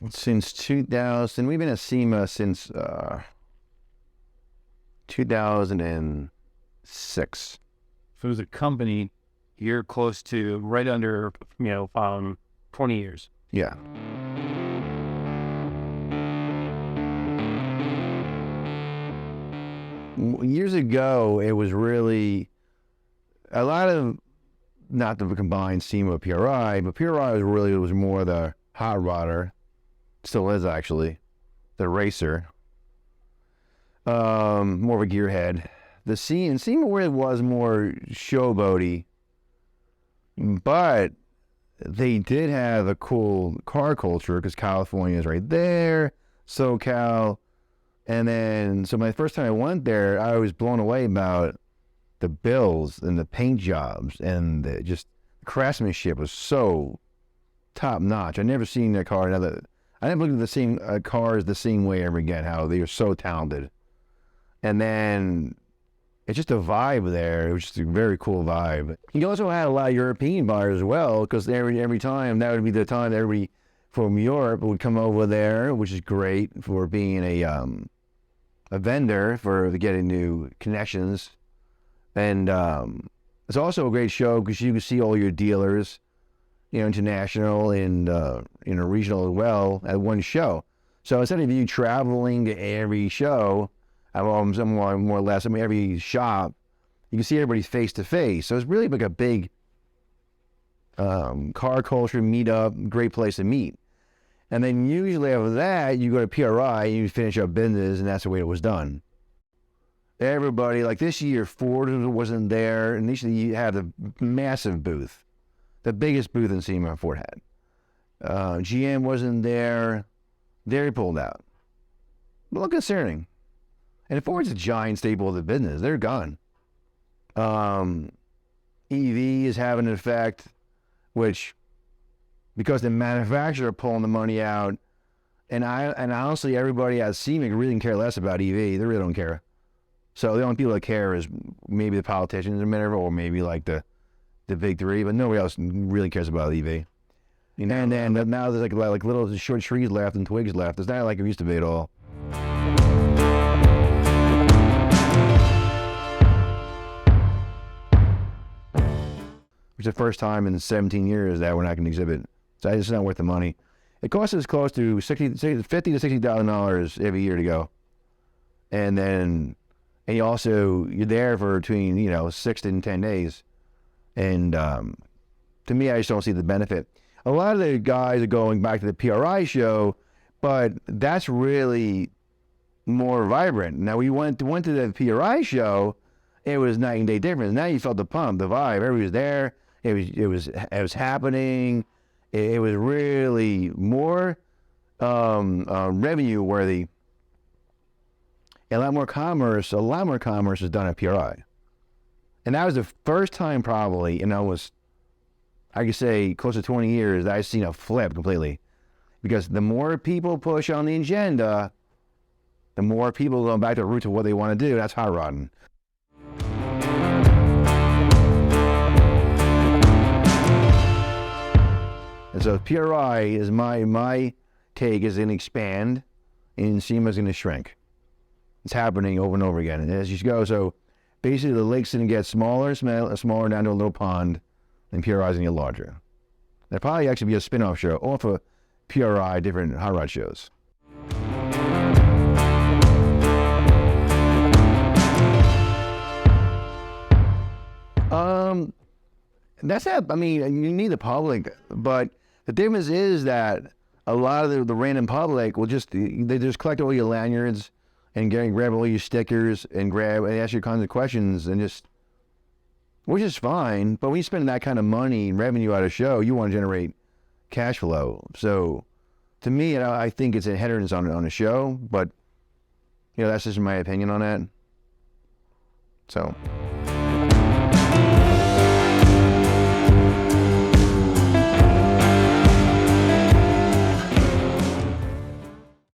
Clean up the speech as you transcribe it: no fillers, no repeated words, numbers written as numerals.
Since 2000. We've been at SEMA since 2006. So as a company, you're close to right under, 20 years. Yeah. Years ago, it was really a lot of, not the combined SEMA PRI, but PRI was more the hot rodder, still is actually, the racer, more of a gearhead. The SEMA really was more showboaty, but they did have a cool car culture because California is right there, SoCal. And then, so my first time I went there, I was blown away about the bills and the paint jobs and just craftsmanship was so top notch. I never seen a car another. I never looked at the same cars the same way ever again. How they are so talented, and then it's just a vibe there. It was just a very cool vibe. You also had a lot of European buyers as well, because every time that would be the time that everybody from Europe would come over there, which is great for being a vendor for getting new connections. And it's also a great show because you can see all your dealers, international and regional as well at one show. So instead of you traveling to every show, more or less, every shop, you can see everybody face to face. So it's really like a big car culture meetup, great place to meet. And then usually after that, you go to PRI and you finish up business, and that's the way it was done. Everybody, like this year, Ford wasn't there, and usually you had a massive booth, the biggest booth in SEMA Ford had. GM wasn't there. They pulled out. A little concerning. And Ford's a giant staple of the business. They're gone. EV is having an effect, which, because the manufacturer pulling the money out, and honestly, everybody at SEMA really can care less about EV. They really don't care. So the only people that care is maybe the politicians or maybe like the big three, but nobody else really cares about EV. And then now there's like little short trees left and twigs left. It's not like it used to be at all. It's the first time in 17 years that we're not going to exhibit. So it's not worth the money. It costs us close to $50,000 to $60,000 every year to go. And you're there for between 6 and 10 days. And to me, I just don't see the benefit. A lot of the guys are going back to the PRI show, but that's really more vibrant. Now we went to the PRI show, it was night and day difference. Now you felt the pump, the vibe. Everybody was there. It was happening. It was really more revenue worthy. A lot more commerce is done at PRI. And that was the first time probably in almost, I could say, close to 20 years that I've seen a flip completely. Because the more people push on the agenda, the more people go back to the roots of what they want to do. That's hot rodding. And so PRI is my take is going to expand and SEMA is going to shrink. It's happening over and over again. And as you go, so basically the lake's going to get smaller down to a little pond, and PRI is going to get larger. There'll probably actually be a spin-off show off of PRI, different hot rod shows. That's it. I mean, you need the public, but the difference is that a lot of the random public will just collect all your lanyards and grab all your stickers and ask you kinds of questions and which is fine. But when you spend that kind of money and revenue at a show, you want to generate cash flow. So to me, I think it's a hindrance on a show, but that's just my opinion on that. So.